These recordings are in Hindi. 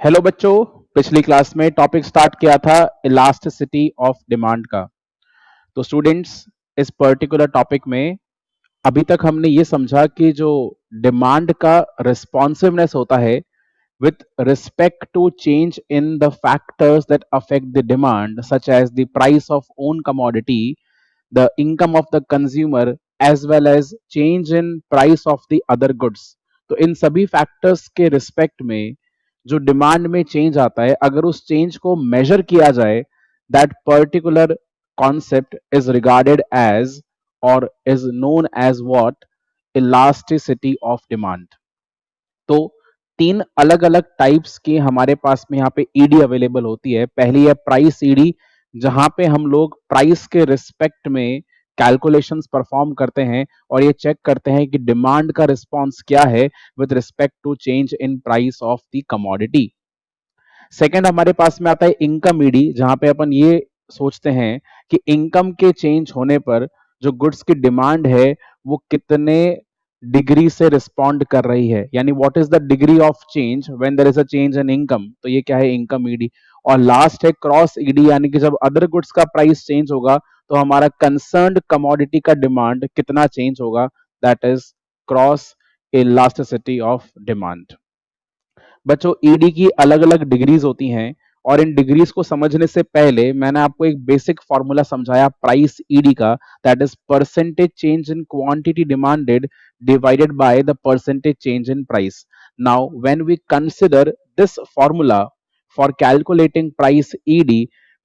हेलो बच्चों। पिछली क्लास में टॉपिक स्टार्ट किया था इलास्टिसिटी ऑफ डिमांड का। तो स्टूडेंट्स, इस पर्टिकुलर टॉपिक में अभी तक हमने ये समझा कि जो डिमांड का रिस्पॉन्सिवनेस होता है with respect to change in the factors that affect the demand, such as the price of own commodity, the income of the consumer, as well as change in price of the other goods. तो इन सभी फैक्टर्स के रिस्पेक्ट में जो डिमांड में चेंज आता है, अगर उस चेंज को मेजर किया जाए, that particular concept is regarded as और is known as what, elasticity of demand. तो तीन अलग अलग टाइप्स की हमारे पास में यहाँ पे ईडी अवेलेबल होती है। पहली है प्राइस ईडी, जहां पे हम लोग प्राइस के रिस्पेक्ट में कैलकुलेशंस परफॉर्म करते हैं और ये चेक करते हैं कि डिमांड का रिस्पॉन्स क्या है with respect to change in price of the commodity. Second हमारे पास में आता है इनकम ईडी, जहां पे अपन ये सोचते हैं कि इनकम के चेंज होने पर जो गुड्स की डिमांड है वो कितने डिग्री से रिस्पॉन्ड कर रही है, यानी what is the degree of change when there is a change in income. तो ये क्या है, इनकम ईडी। और लास्ट है क्रॉस ईडी, यानी कि जब अदर गुड्स का प्राइस चेंज होगा तो हमारा कंसर्न्ड कमोडिटी का डिमांड कितना चेंज होगा, that is cross elasticity of demand. बच्चों, ईडी की अलग अलग डिग्रीज होती हैं और इन डिग्रीज को समझने से पहले मैंने आपको एक बेसिक फॉर्मूला समझाया प्राइस ईडी का, that is percentage change in quantity demanded divided by the percentage change in price. Now when we consider this formula for calculating price ED,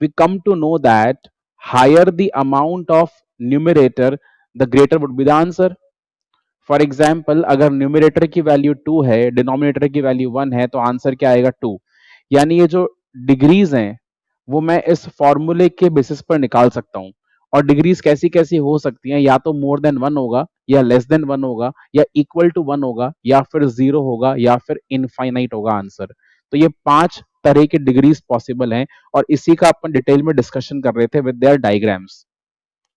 we come to know that higher the amount of numerator, the greater would be the answer. For example, अगर न्यूमिनेटर की वैल्यू 2 है, डिनोमिनेटर की वैल्यू 1 है, तो आंसर क्या आएगा 2। यानी ये जो डिग्रीज हैं वो मैं इस फॉर्मूले के बेसिस पर निकाल सकता हूं। और डिग्रीज कैसी कैसी हो सकती हैं, या तो मोर देन 1 होगा, या लेस देन 1 होगा, या इक्वल टू 1 होगा, या फिर 0 होगा, या फिर इनफाइनाइट होगा आंसर। तो ये 5 तरह के डिग्रीज पॉसिबल हैं और इसी का अपन डिटेल में डिस्कशन कर रहे थे विद देयर डायग्राम्स।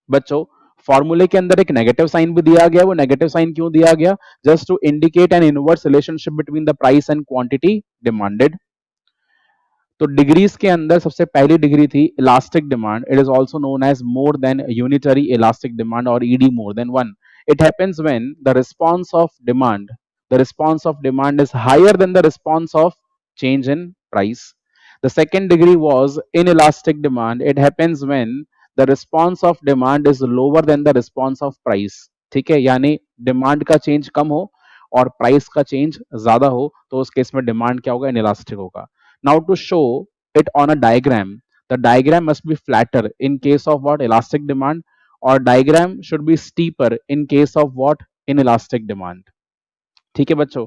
बच्चों, फॉर्मूले के अंदर एक नेगेटिव साइन भी दिया गया। वो नेगेटिव साइन क्यों दिया गया? Just to indicate an inverse relationship between the price and quantity demanded. तो डिग्रीज के अंदर सबसे पहली डिग्री थी elastic demand. It is also known as more than unitary elastic demand और ED more than one. It happens when the response of demand, the response of demand is higher than the response of change in price. The second degree was inelastic demand. It happens when the response of demand is lower than the response of price. ठीक है, यानी डिमांड का चेंज कम हो और प्राइस का चेंज ज्यादा हो, तो उस केस में डिमांड क्या होगा, इनइलास्टिक होगा। Now to show it on a diagram, the diagram must be flatter in case of what, elastic demand, or diagram should be steeper in case of what, inelastic demand. ठीक है बच्चों,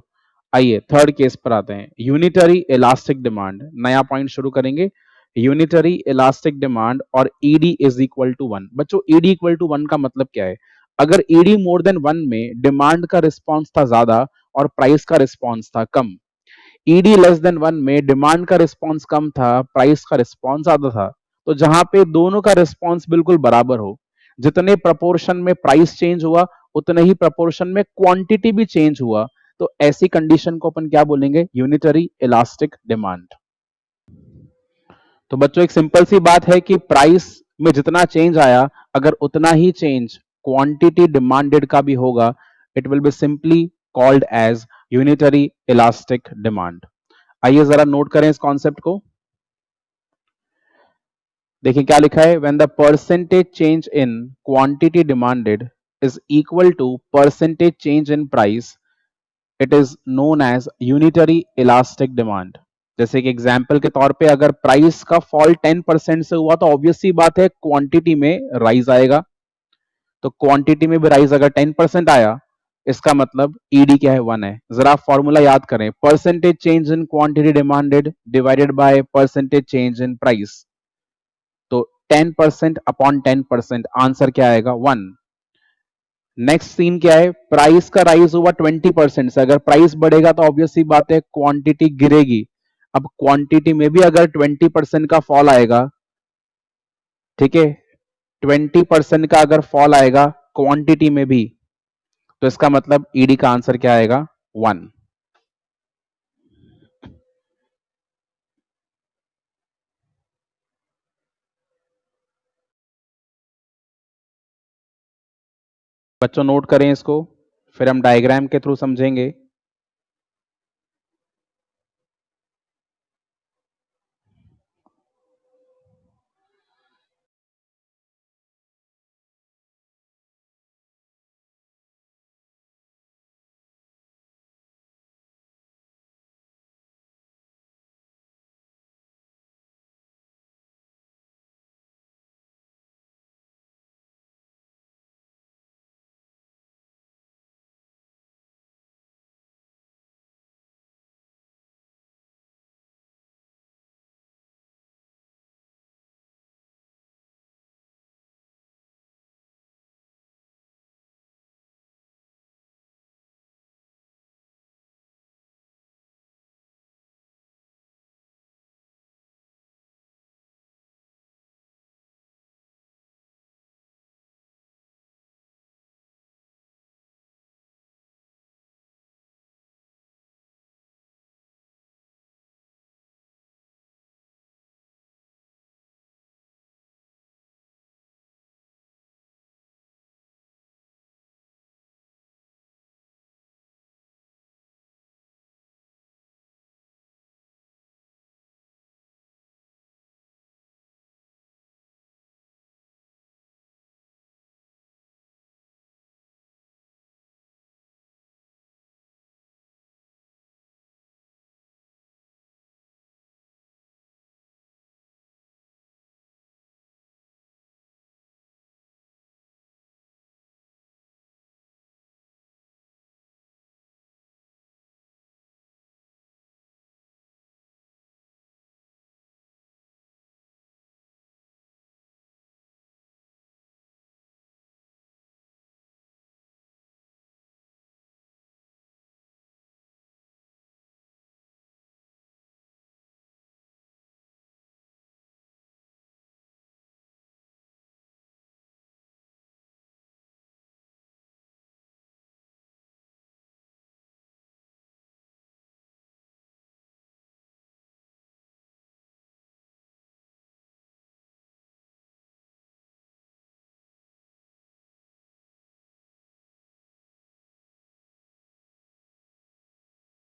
आइए थर्ड केस पर आते हैं, यूनिटरी इलास्टिक डिमांड। नया पॉइंट शुरू करेंगे, यूनिटरी इलास्टिक डिमांड और ईडी इज इक्वल टू 1। बच्चों, ईडी इक्वल टू 1 का मतलब क्या है? अगर ईडी मोर देन 1 में डिमांड का रिस्पॉन्स था ज्यादा और प्राइस का रिस्पॉन्स था कम, ईडी लेस देन 1 में डिमांड का रिस्पॉन्स कम था, प्राइस का रिस्पॉन्स ज्यादा था। तो जहां पे दोनों का रिस्पॉन्स बिल्कुल बराबर हो, जितने प्रपोर्शन में प्राइस चेंज हुआ उतने ही प्रपोर्शन में क्वांटिटी भी चेंज हुआ, तो ऐसी कंडीशन को अपन क्या बोलेंगे, यूनिटरी इलास्टिक डिमांड। तो बच्चों, एक सिंपल सी बात है कि प्राइस में जितना चेंज आया, अगर उतना ही चेंज क्वांटिटी डिमांडेड का भी होगा, it will be simply called as unitary elastic demand. आइए जरा नोट करें इस कॉन्सेप्ट को। देखिए क्या लिखा है, when the percentage change in quantity demanded is equal to percentage change in price, it is known as unitary elastic demand. जैसे कि एग्जाम्पल के तौर पे अगर प्राइस का फॉल 10% से हुआ, तो ऑब्वियस सी बात है क्वांटिटी में राइज आएगा। तो क्वांटिटी में भी राइज अगर 10% आया, इसका मतलब ईडी क्या है, 1 है। जरा फॉर्मूला याद करें, percentage change in quantity demanded divided by percentage change in price. तो 10% अपॉन 10%, आंसर क्या आएगा, 1। नेक्स्ट सीन क्या है, प्राइस का राइज हुआ 20% से। अगर प्राइस बढ़ेगा तो ऑब्वियस सी बात है क्वांटिटी गिरेगी। अब क्वांटिटी में भी अगर 20% का फॉल आएगा, ठीक है, 20% का अगर फॉल आएगा क्वांटिटी में भी, तो इसका मतलब ईडी का आंसर क्या आएगा, 1। बच्चों नोट करें इसको, फिर हम डायग्राम के थ्रू समझेंगे।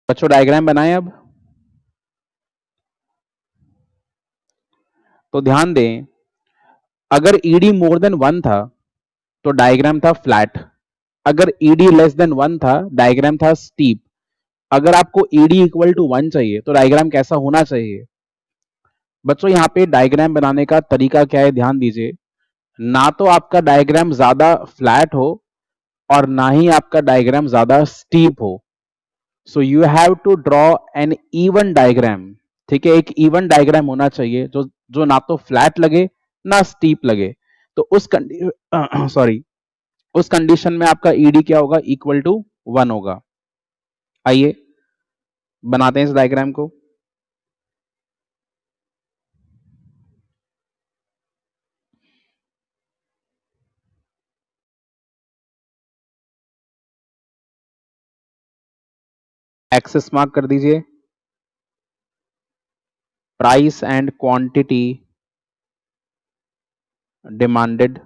बच्चों डायग्राम बनाएं अब। तो ध्यान दें, अगर ईडी मोर देन 1 था तो डायग्राम था फ्लैट, अगर ईडी लेस देन 1 था डायग्राम था स्टीप। अगर आपको ईडी इक्वल टू 1 चाहिए तो डायग्राम कैसा होना चाहिए? बच्चों यहाँ पे डायग्राम बनाने का तरीका क्या है, ध्यान दीजिए। ना तो आपका डायग्राम ज्यादा फ्लैट हो और ना ही आपका डायग्राम ज्यादा स्टीप हो। So you have to draw an even diagram. ठीक है, एक इवन डायग्राम होना चाहिए जो जो ना तो फ्लैट लगे ना स्टीप लगे। तो उस सॉरी उस कंडीशन में आपका ईडी क्या होगा? इक्वल टू 1 होगा। आइए बनाते हैं इस डायग्राम को। एक्सेस मार्क कर दीजिए, प्राइस एंड क्वांटिटी डिमांडेड।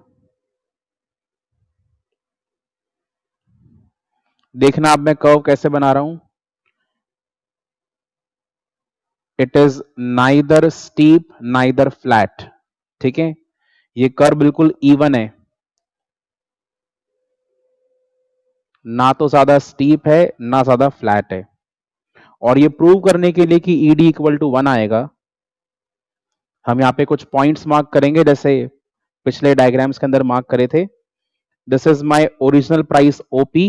देखना अब मैं कर्व कैसे बना रहा हूं। It is neither steep neither flat. ठीक है, ये कर्व बिल्कुल इवन है, ना तो ज्यादा स्टीप है ना ज्यादा फ्लैट है। और ये प्रूव करने के लिए कि ईडी इक्वल टू 1 आएगा, हम यहाँ पे कुछ पॉइंट्स मार्क करेंगे जैसे पिछले डायग्राम्स के अंदर मार्क करे थे। This is my original price OP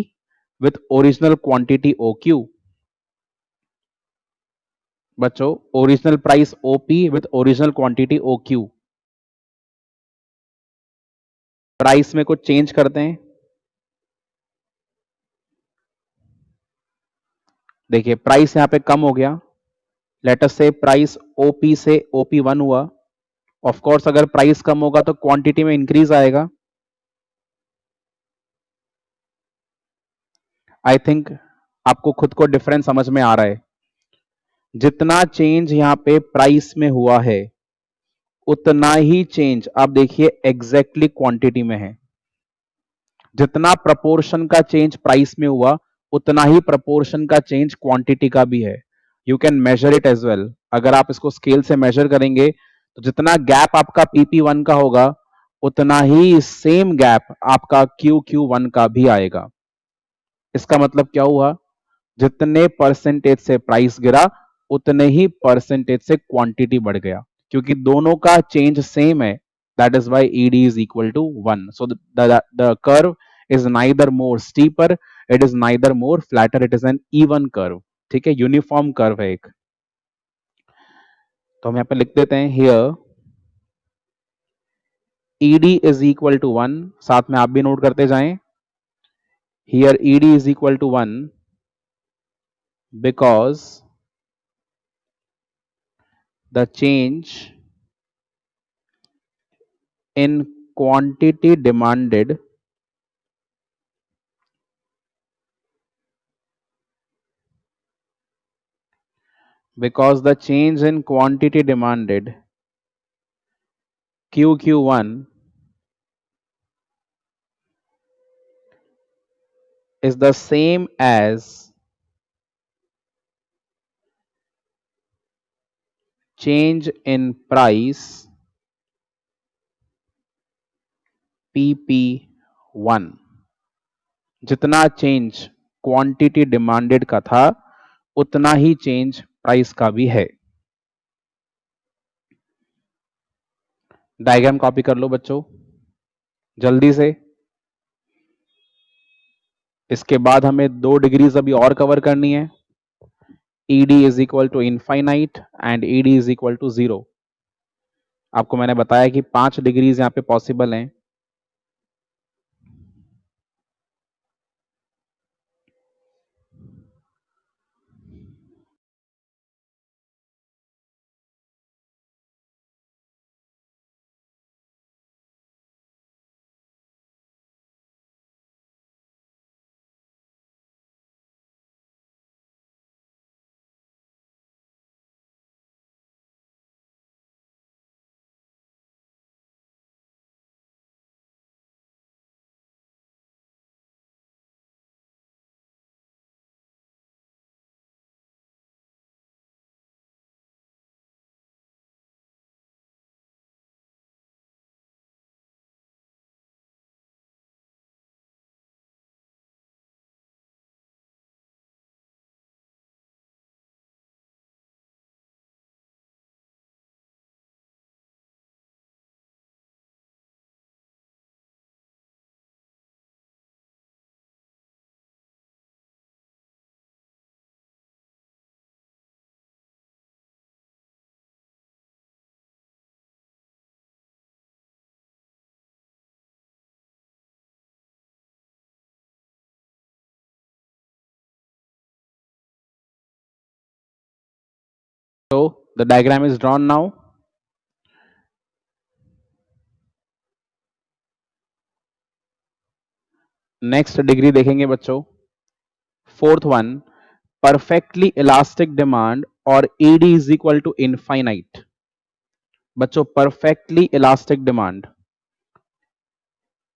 with original quantity OQ. बच्चों original price OP with original quantity OQ. Price में कुछ चेंज करते हैं। देखिए प्राइस यहां पे कम हो गया, लेट अस से प्राइस ओपी से ओपी 1 हुआ। ऑफ कोर्स अगर प्राइस कम होगा तो क्वांटिटी में इंक्रीज आएगा। आई थिंक आपको खुद को डिफरेंस समझ में आ रहा है। जितना चेंज यहां पे प्राइस में हुआ है उतना ही चेंज आप देखिए एग्जैक्टली क्वांटिटी में है। जितना प्रपोर्शन का चेंज प्राइस में हुआ उतना ही प्रपोर्शन का चेंज क्वांटिटी का भी है। You can measure it as well. अगर आप इसको स्केल से मेजर करेंगे तो जितना गैप आपका PP1 का होगा उतना ही सेम गैप आपका QQ1 का भी आएगा। इसका मतलब क्या हुआ, जितने परसेंटेज से प्राइस गिरा उतने ही परसेंटेज से क्वांटिटी बढ़ गया, क्योंकि दोनों का चेंज सेम है। That is why ED is equal to 1। So the curve is neither more steeper, it is neither more flatter, it is an even curve. ठीक है, यूनिफॉर्म कर्व है एक। तो हम यहाँ पे लिख देते हैं here ED is equal to 1, साथ में आप भी नोट करते जाएं। Here ED is equal to 1 because the change in quantity demanded because the change in quantity demanded QQ1 is the same as change in price PP1। जितना चेंज क्वांटिटी डिमांडेड का था उतना ही चेंज प्राइस का भी है। डायग्राम कॉपी कर लो बच्चों जल्दी से। इसके बाद हमें 2 डिग्रीज अभी और कवर करनी है। ED is equal to infinite and ED is equal to 0। आपको मैंने बताया कि 5 डिग्रीज यहाँ पे पॉसिबल हैं। So the diagram is drawn now. Next degree देखेंगे बच्चों, fourth one, perfectly elastic demand और ED is equal to infinite. बच्चों परफेक्टली इलास्टिक डिमांड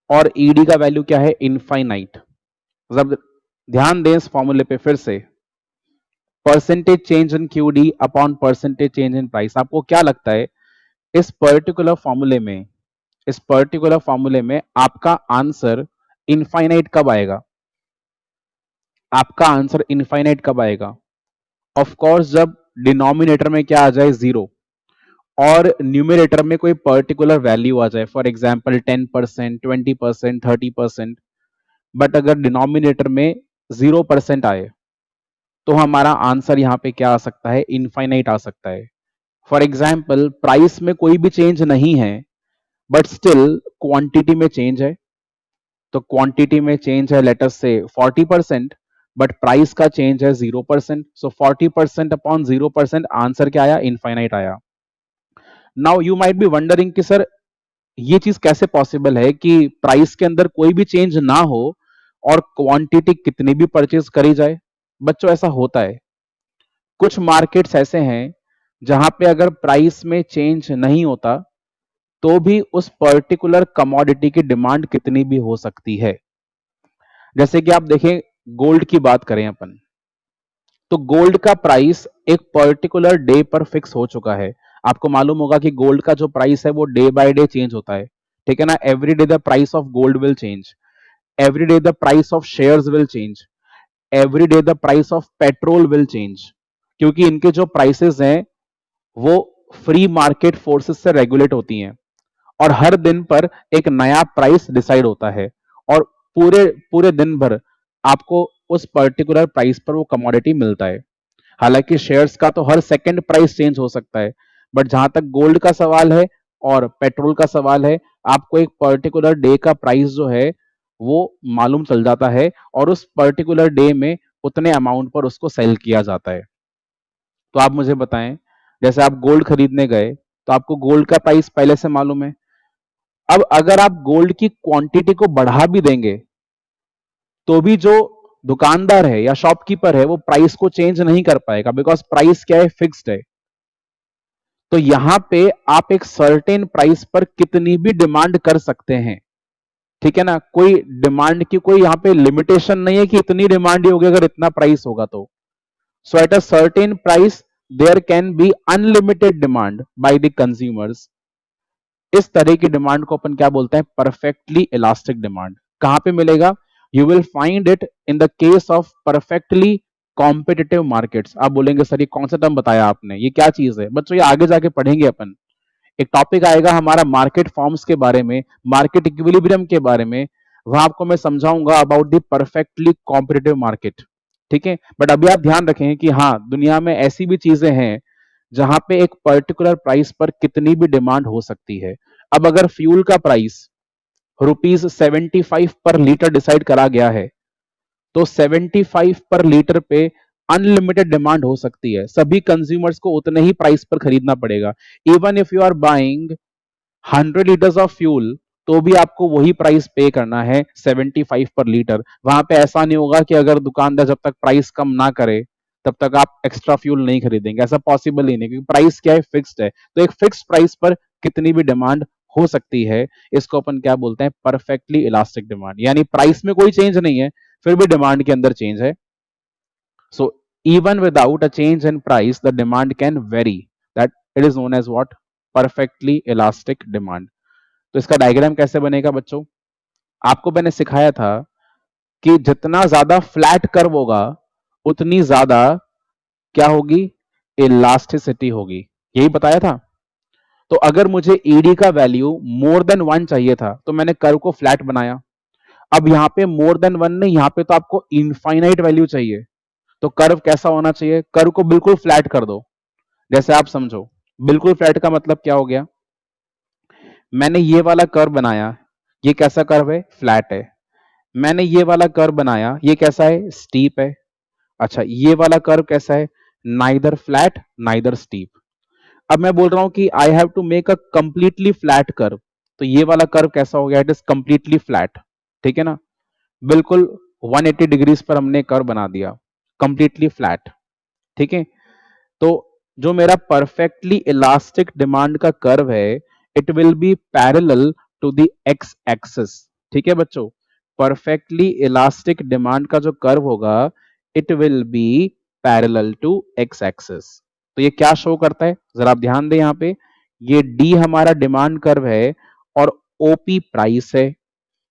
और ED का वैल्यू क्या है, इनफाइनाइट। जब ध्यान दें इस फॉर्मूले पे फिर से, percentage change in QD upon percentage change in price. आपको क्या लगता है इस पर्टिकुलर फॉर्मूले में, इस पर्टिकुलर फॉर्मूले में आपका आंसर इनफाइनाइट कब आएगा? आपका आंसर इनफाइनाइट कब आएगा? ऑफ कोर्स जब डिनोमिनेटर में क्या आ जाए, 0, और न्यूमरेटर में कोई पर्टिकुलर वैल्यू आ जाए, फॉर एग्जांपल 10%, 20%, 30%। बट अगर डिनोमिनेटर में 0% आए तो हमारा आंसर यहाँ पे क्या आ सकता है, इनफाइनाइट आ सकता है। फॉर एग्जाम्पल प्राइस में कोई भी चेंज नहीं है बट स्टिल क्वांटिटी में चेंज है, तो क्वांटिटी में चेंज है लेट अस से 40%, बट प्राइस का चेंज है 0%। सो 40% अपॉन 0%, आंसर क्या आया, इनफाइनाइट आया। Now you might be wondering कि सर ये चीज कैसे पॉसिबल है कि प्राइस के अंदर कोई भी चेंज ना हो और क्वांटिटी कितनी भी परचेज करी जाए। बच्चों ऐसा होता है, कुछ मार्केट्स ऐसे हैं जहां पे अगर प्राइस में चेंज नहीं होता तो भी उस पर्टिकुलर कमोडिटी की डिमांड कितनी भी हो सकती है। जैसे कि आप देखें, गोल्ड की बात करें अपन, तो गोल्ड का प्राइस एक पर्टिकुलर डे पर फिक्स हो चुका है। आपको मालूम होगा कि गोल्ड का जो प्राइस है वो डे बाय डे चेंज होता है, ठीक है ना। Every day the price of gold will change, every day the price of shares will change, every day the price of petrol will change, क्योंकि इनके जो प्राइसेस हैं वो फ्री मार्केट फोर्सेस से रेगुलेट होती हैं, और हर दिन पर एक नया प्राइस डिसाइड होता है, और पूरे पूरे दिन भर आपको उस पर्टिकुलर प्राइस पर वो कमोडिटी मिलता है। हालांकि शेयर्स का तो हर सेकंड प्राइस चेंज हो सकता है, बट जहां तक गोल्ड का सवाल है और पेट्रोल का सवाल है, आपको एक पर्टिकुलर डे का प्राइस जो है वो मालूम चल जाता है, और उस पर्टिकुलर डे में उतने अमाउंट पर उसको सेल किया जाता है। तो आप मुझे बताएं, जैसे आप गोल्ड खरीदने गए तो आपको गोल्ड का प्राइस पहले से मालूम है। अब अगर आप गोल्ड की क्वांटिटी को बढ़ा भी देंगे तो भी जो दुकानदार है या शॉपकीपर है वो प्राइस को चेंज नहीं कर पाएगा, बिकॉज प्राइस क्या है, फिक्स्ड है। तो यहां पे आप एक सर्टेन प्राइस पर कितनी भी डिमांड कर सकते हैं, ठीक है ना। कोई डिमांड की कोई यहां पे लिमिटेशन नहीं है कि इतनी डिमांड ही होगी अगर इतना प्राइस होगा तो। So at a certain price there can be unlimited demand by the consumers. इस तरह की डिमांड को अपन क्या बोलते हैं, परफेक्टली इलास्टिक डिमांड। कहां पे मिलेगा, you will find it in the case of perfectly competitive markets. आप बोलेंगे सर ये कौन सा टर्म बताया आपने, ये क्या चीज है? बच्चों ये आगे जाके पढ़ेंगे अपन। एक टॉपिक आएगा हमारा मार्केट फॉर्म्स के बारे में, मार्केट इक्विलिब्रियम के बारे में, वहां आपको मैं समझाऊंगा about the perfectly competitive market, ठीक है। बट अभी आप ध्यान रखें कि हाँ, दुनिया में ऐसी भी चीजें हैं जहां पे एक पर्टिकुलर प्राइस पर कितनी भी डिमांड हो सकती है। अब अगर फ्यूल का प्राइस ₹75 पर लीटर डिसाइड करा गया है, तो 75 पर लीटर पे अनलिमिटेड डिमांड हो सकती है, सभी कंज्यूमर्स को उतने ही प्राइस पर खरीदना पड़ेगा। Even if you are buying 100 litres of fuel, तो भी आपको वही प्राइस पे करना है, 75 पर लीटर। वहां पे ऐसा नहीं होगा कि अगर दुकानदार जब तक प्राइस कम ना करे तब तक आप एक्स्ट्रा फ्यूल नहीं खरीदेंगे, ऐसा पॉसिबल ही नहीं, क्योंकि प्राइस क्या है, फिक्स्ड है। तो एक फिक्स प्राइस पर कितनी भी डिमांड हो सकती है, इसको अपन क्या बोलते हैं, परफेक्टली इलास्टिक डिमांड। यानी प्राइस में कोई चेंज नहीं है, फिर भी डिमांड के अंदर चेंज है। So even without a change in price, the demand can vary. That it is known as what? Perfectly elastic demand. तो इसका डायग्राम कैसे बनेगा बच्चों? आपको मैंने सिखाया था कि जितना ज्यादा फ्लैट कर्व होगा उतनी ज्यादा क्या होगी, इलास्टिसिटी होगी। यही बताया था। तो अगर मुझे ईडी का वैल्यू मोर देन 1 चाहिए था तो मैंने कर्व को फ्लैट बनाया। अब यहां पे मोर देन 1 नहीं, यहां पे तो आपको इनफाइनाइट वैल्यू चाहिए। तो कर्व कैसा होना चाहिए, कर्व को बिल्कुल फ्लैट कर दो। जैसे आप समझो, बिल्कुल फ्लैट का मतलब क्या हो गया, मैंने ये वाला कर्व बनाया, ये कैसा कर्व है, फ्लैट है। मैंने ये वाला कर्व बनाया, ये कैसा है, स्टीप है। अच्छा, ये वाला कर्व कैसा है, नाइदर फ्लैट नाइदर स्टीप। अब मैं बोल रहा हूं कि I have to make a completely flat curve, तो ये वाला कर्व कैसा हो गया, इट इज कंप्लीटली फ्लैट, ठीक है ना। बिल्कुल 180 डिग्रीज पर हमने कर्व बना दिया, कंप्लीटली फ्लैट, ठीक है। तो जो मेरा परफेक्टली इलास्टिक डिमांड का कर्व है, it will be parallel to the X axis, ठीक है बच्चों। परफेक्टली इलास्टिक डिमांड का जो कर्व होगा, it will be parallel to X axis. तो ये क्या शो करता है, जरा आप ध्यान दें, यहां पे ये डी हमारा डिमांड कर्व है और ओपी प्राइस है।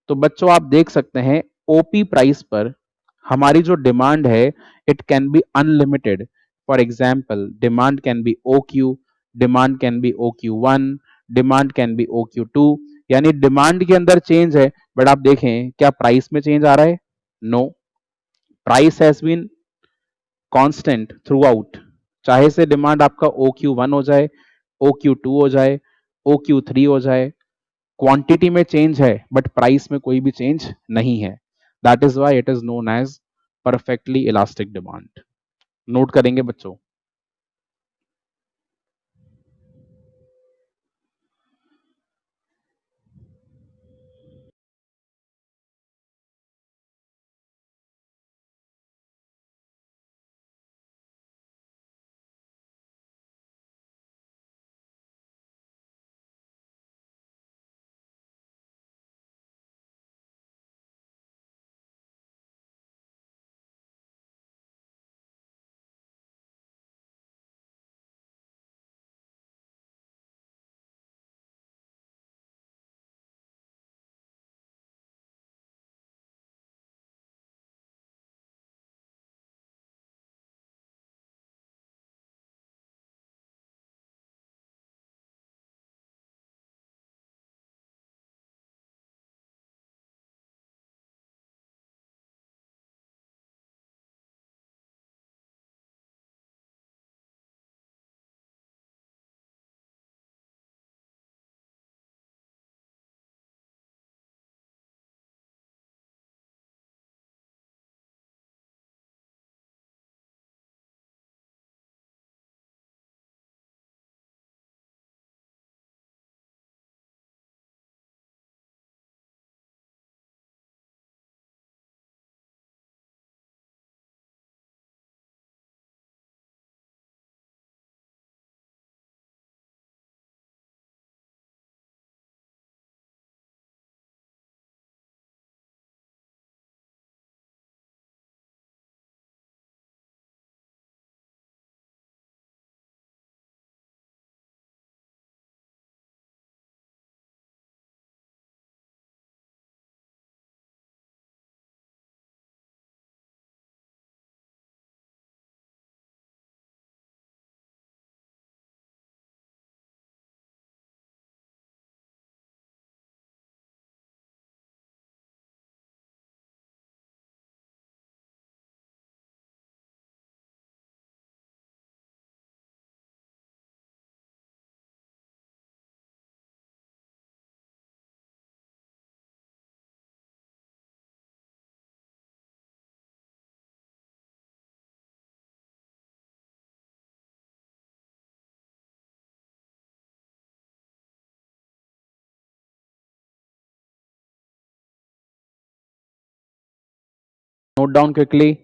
तो बच्चों आप देख सकते हैं, ओपी प्राइस पर हमारी जो डिमांड है, it can be unlimited. For example, demand can be O Q, demand can be O Q one, demand can be O Q two. यानी डिमांड के अंदर चेंज है, बट आप देखें क्या प्राइस में चेंज आ रहा है, no. Price has been constant throughout, चाहे से डिमांड आपका ओ क्यू वन हो जाए, ओ क्यू टू हो जाए, ओ क्यू थ्री हो जाए, क्वांटिटी में चेंज है बट प्राइस में कोई भी चेंज नहीं है। That is why it is known as perfectly elastic demand. Note करेंगे बच्चों। Note down quickly.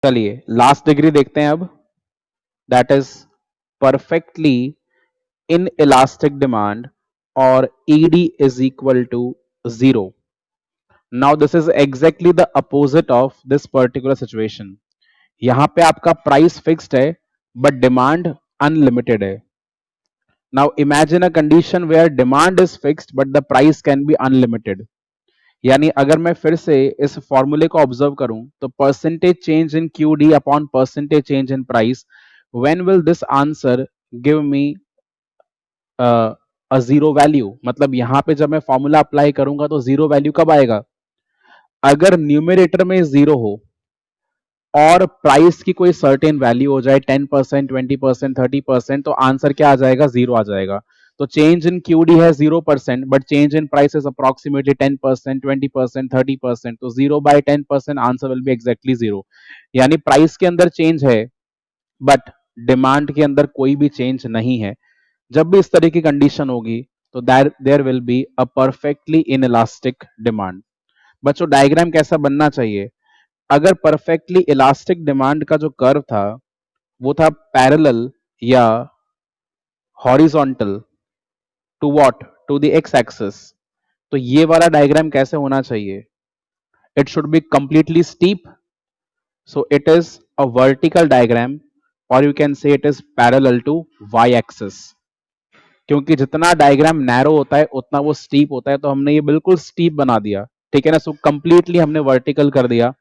चलिए लास्ट डिग्री देखते हैं अब. That is perfectly inelastic demand और ED is equal to zero. Now this is exactly the opposite of this particular situation. यहां पे आपका प्राइस फिक्स्ड है बट डिमांड अनलिमिटेड है. Now imagine a condition where demand is fixed but the price can be unlimited. यानी अगर मैं फिर से इस फॉर्मूले को ऑब्जर्व करूं तो percentage change in Q D upon percentage change in price, when will this answer give me a zero value. मतलब यहां पे जब मैं फॉर्मूला अप्लाई करूंगा तो जीरो वैल्यू कब आएगा? अगर न्यूमरेटर में जीरो हो और प्राइस की कोई सर्टेन वैल्यू हो जाए 10%, 20%, 30%, तो आंसर क्या आ जाएगा? जीरो आ जाएगा. तो चेंज इन क्यूडी है 0%, but change in price is approximately 10%, 20%, 30%. तो 0/10% answer will be exactly zero. यानी प्राइस के अंदर चेंज है बट डिमांड के अंदर कोई भी चेंज नहीं है. जब भी इस तरह की कंडीशन होगी तो there will be a perfectly inelastic demand. बच्चों डायग्राम कैसा बनना चाहिए? अगर परफेक्टली इलास्टिक डिमांड का जो कर्व था वो था पैरेलल या horizontal to what? To the X axis. तो ये वाला डायग्राम कैसे होना चाहिए? It should be completely steep. So it is a vertical diagram और you can say it is parallel to Y axis. क्योंकि जितना डायग्राम नैरो होता है उतना वो स्टीप होता है, तो हमने ये बिल्कुल स्टीप बना दिया. ठीक है ना? सो कंप्लीटली हमने वर्टिकल कर दिया.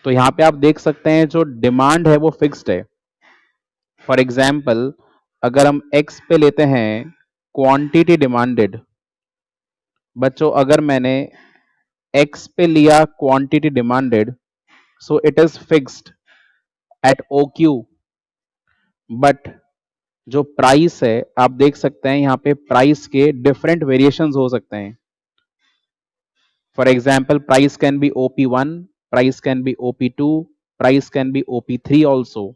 तो यहां पे आप देख सकते हैं जो डिमांड है वो फिक्स्ड है. फॉर एग्जाम्पल अगर हम एक्स पे लेते हैं क्वांटिटी डिमांडेड. बच्चों अगर मैंने एक्स पे लिया quantity demanded, so it is fixed at O Q. But जो प्राइस है आप देख सकते हैं यहाँ पे प्राइस के डिफरेंट वेरिएशंस हो सकते हैं. For example price can be OP1, price can be OP2, price can be OP3 also.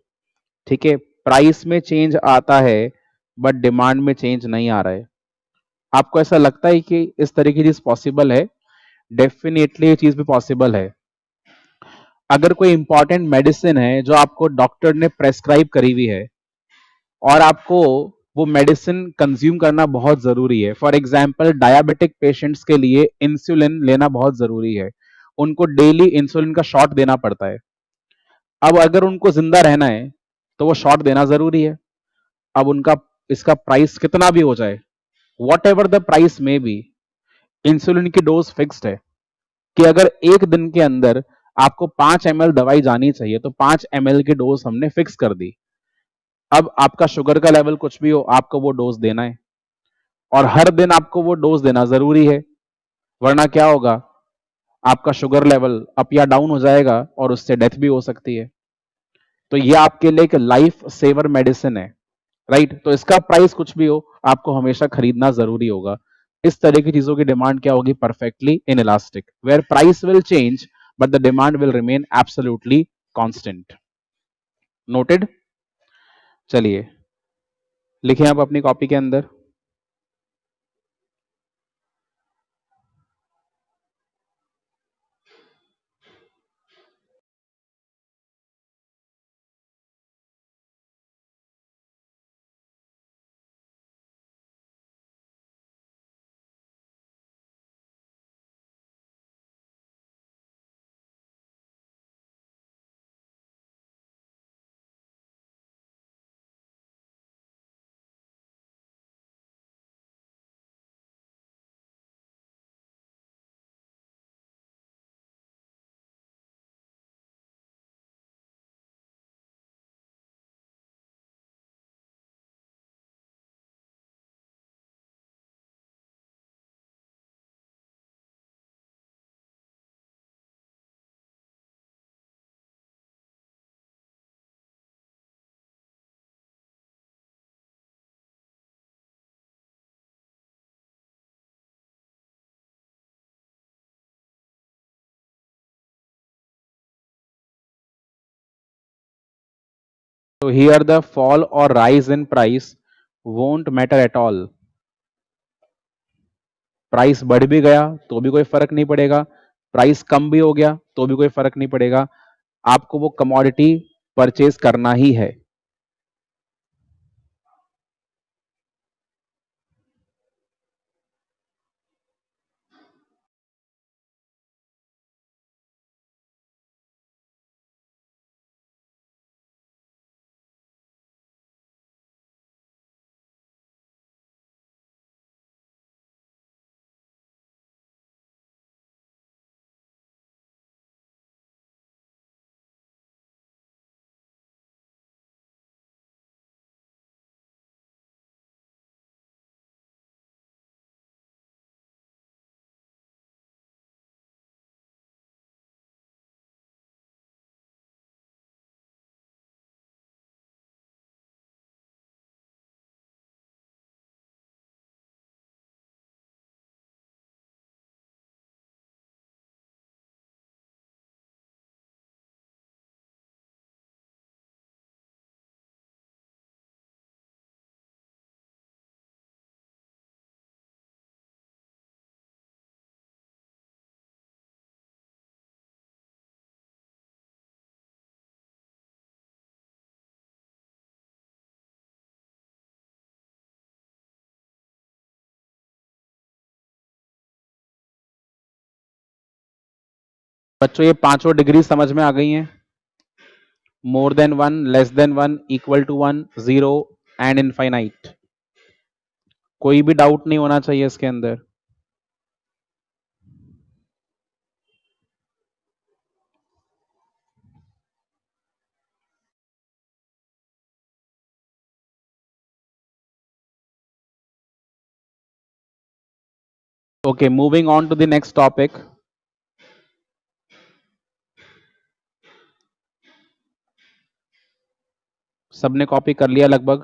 ठीक है? प्राइस में चेंज आता है बट डिमांड में चेंज नहीं आ रहा है. आपको ऐसा लगता है कि इस तरह की चीज पॉसिबल है? डेफिनेटली ये चीज भी पॉसिबल है. अगर कोई इंपॉर्टेंट मेडिसिन है जो आपको डॉक्टर ने प्रेस्क्राइब करी हुई है और आपको वो मेडिसिन कंज्यूम करना बहुत जरूरी है. फॉर एग्जाम्पल डायबिटिक पेशेंट्स के लिए इंसुलिन लेना बहुत जरूरी है. उनको डेली इंसुलिन का शॉट देना पड़ता है. अब अगर उनको जिंदा रहना है तो वो शॉट देना जरूरी है. अब उनका इसका प्राइस कितना भी हो जाए, वॉट एवर द प्राइस में बी, इंसुलिन की डोज फिक्स्ड है कि अगर एक दिन के अंदर आपको 5 ml दवाई जानी चाहिए तो 5 ml की डोज हमने फिक्स कर दी. अब आपका शुगर का लेवल कुछ भी हो आपको वो डोज देना है और हर दिन आपको वो डोज देना जरूरी है. वरना क्या होगा? आपका शुगर लेवल अप या डाउन हो जाएगा और उससे डेथ भी हो सकती है. तो ये आपके लिए एक लाइफ सेवर मेडिसिन है. राइट? तो इसका प्राइस कुछ भी हो आपको हमेशा खरीदना जरूरी होगा. इस तरह की चीजों की डिमांड क्या होगी? Perfectly inelastic, where price will change but the demand will remain absolutely constant. Noted? चलिए लिखें आप अपनी कॉपी के अंदर. So here the fall or rise in price won't matter at all. Price बढ़ भी गया तो भी कोई फर्क नहीं पड़ेगा, प्राइस कम भी हो गया तो भी कोई फर्क नहीं पड़ेगा, आपको वो कमोडिटी परचेज करना ही है। बच्चों ये पांचों डिग्री समझ में आ गई हैं? More than one, less than one, equal to one, zero and infinite. कोई भी डाउट नहीं होना चाहिए इसके अंदर। Okay, moving on to the next topic. सबने कॉपी कर लिया लगभग?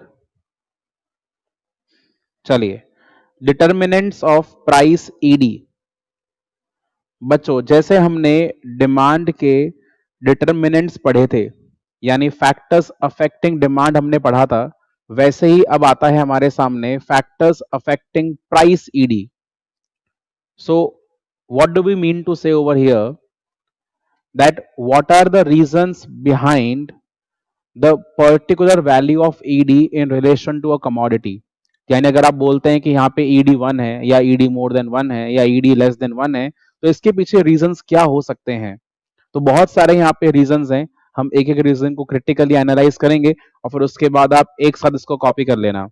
चलिए, डिटर्मिनेंट्स ऑफ प्राइस ईडी। बच्चों जैसे हमने डिमांड के डिटर्मिनेंट्स पढ़े थे, यानी फैक्टर्स अफेक्टिंग डिमांड हमने पढ़ा था, वैसे ही अब आता है हमारे सामने factors affecting price ED. So what do we mean to say over here that what are the reasons behind the particular value of ED in relation to a commodity. यानी अगर आप बोलते हैं कि यहाँ पे ईडी वन है या ईडी मोर देन वन है या ईडी लेस देन वन है, तो इसके पीछे रीजंस क्या हो सकते हैं? तो बहुत सारे यहाँ पे रीजंस हैं, हम एक एक रीजन को क्रिटिकली एनालाइज करेंगे और फिर उसके बाद आप एक साथ इसको कॉपी कर लेना।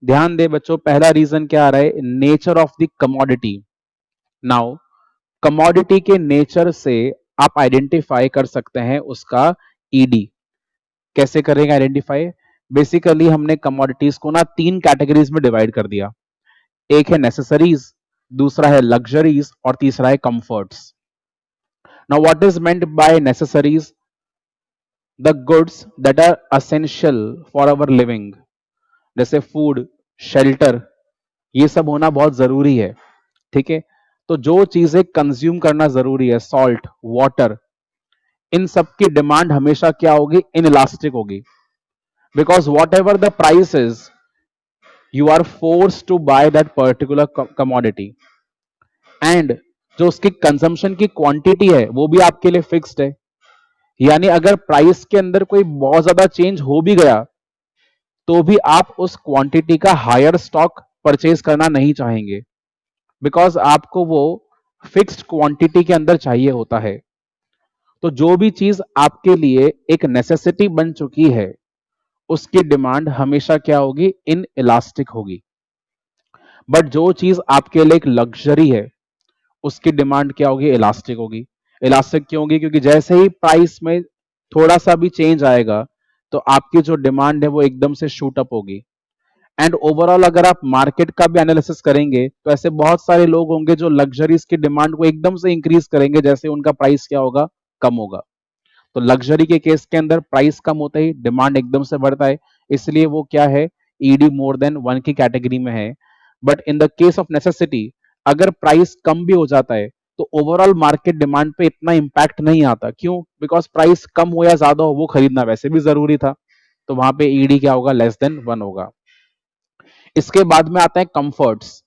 ध्यान दे बच्चों, पहला रीजन क्या आ रहा है? Nature of the commodity. Now commodity के नेचर से आप आइडेंटिफाई कर सकते हैं उसका ईडी। कैसे करेंगे आइडेंटिफाई? बेसिकली हमने कमोडिटीज को ना तीन कैटेगरीज में डिवाइड कर दिया। एक है नेसेसरीज, दूसरा है लग्जरीज और तीसरा है comforts. Now what is meant by necessaries? The goods that are essential for our living, जैसे फूड, शेल्टर, ये सब होना बहुत जरूरी है। ठीक है, तो जो चीजें कंज्यूम करना जरूरी है, सॉल्ट, वाटर, इन सब की डिमांड हमेशा क्या होगी? इनइलास्टिक होगी। Because whatever the price is, you are force to buy that particular commodity, and जो उसकी कंजम्पशन की क्वांटिटी है वो भी आपके लिए फिक्स्ड है। यानी अगर प्राइस के अंदर कोई बहुत ज्यादा चेंज हो भी गया तो भी आप उस क्वांटिटी का हायर स्टॉक परचेज करना नहीं चाहेंगे, बिकॉज आपको वो फिक्स्ड क्वांटिटी के अंदर चाहिए होता है। तो जो भी चीज आपके लिए एक नेसेसिटी बन चुकी है उसकी डिमांड हमेशा क्या होगी? इन इलास्टिक होगी। बट जो चीज आपके लिए एक लग्जरी है उसकी डिमांड क्या होगी? इलास्टिक होगी। इलास्टिक क्यों होगी? क्योंकि जैसे ही प्राइस में थोड़ा सा भी चेंज आएगा तो आपकी जो डिमांड है वो एकदम से शूट अप होगी। एंड ओवरऑल अगर आप मार्केट का भी एनालिसिस करेंगे तो ऐसे बहुत सारे लोग होंगे जो लग्जरीज की डिमांड को एकदम से इंक्रीज करेंगे जैसे उनका प्राइस क्या होगा? कम होगा। तो लग्जरी के केस के अंदर प्राइस कम होता ही डिमांड एकदम से बढ़ता है, इसलिए वो क्या है? ईडी मोर देन वन की कैटेगरी में है। But in the case of necessity, अगर प्राइस कम भी हो जाता है तो ओवरऑल मार्केट डिमांड पे इतना इंपैक्ट नहीं आता। क्यों? बिकॉज प्राइस कम हो या ज्यादा हो वो खरीदना वैसे भी जरूरी था। तो वहां पे ईडी क्या होगा, लेस देन 1 होगा। इसके बाद में आता है कंफर्ट्स।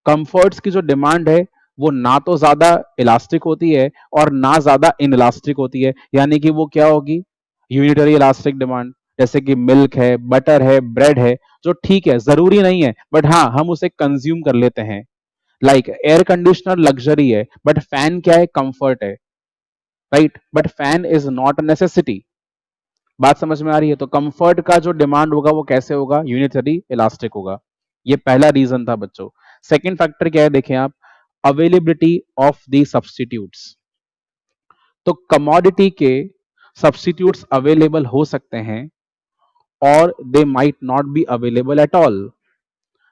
कंफर्ट्स की जो डिमांड है वो ना तो ज्यादा इलास्टिक होती है और ना ज्यादा इनइलास्टिक होती है, यानी कि वो क्या होगी, यूनिटरी इलास्टिक डिमांड। जैसे कि मिल्क है, बटर है, ब्रेड है, जो ठीक है, जरूरी नहीं है, बट हाँ हम उसे कंज्यूम कर लेते हैं। लाइक एयर कंडीशनर लग्जरी है, बट फैन क्या है, कंफर्ट है, right, but fan is not a necessity. बात समझ में आ रही है? तो कंफर्ट का जो डिमांड होगा वो कैसे होगा, यूनिटरी इलास्टिक होगा। ये पहला रीजन था बच्चों। सेकंड फैक्टर क्या है, देखें आप, अवेलेबिलिटी ऑफ द सब्स्टिट्यूट्स। तो कमोडिटी के सब्स्टिट्यूट्स अवेलेबल हो सकते हैं और they might not be available at all.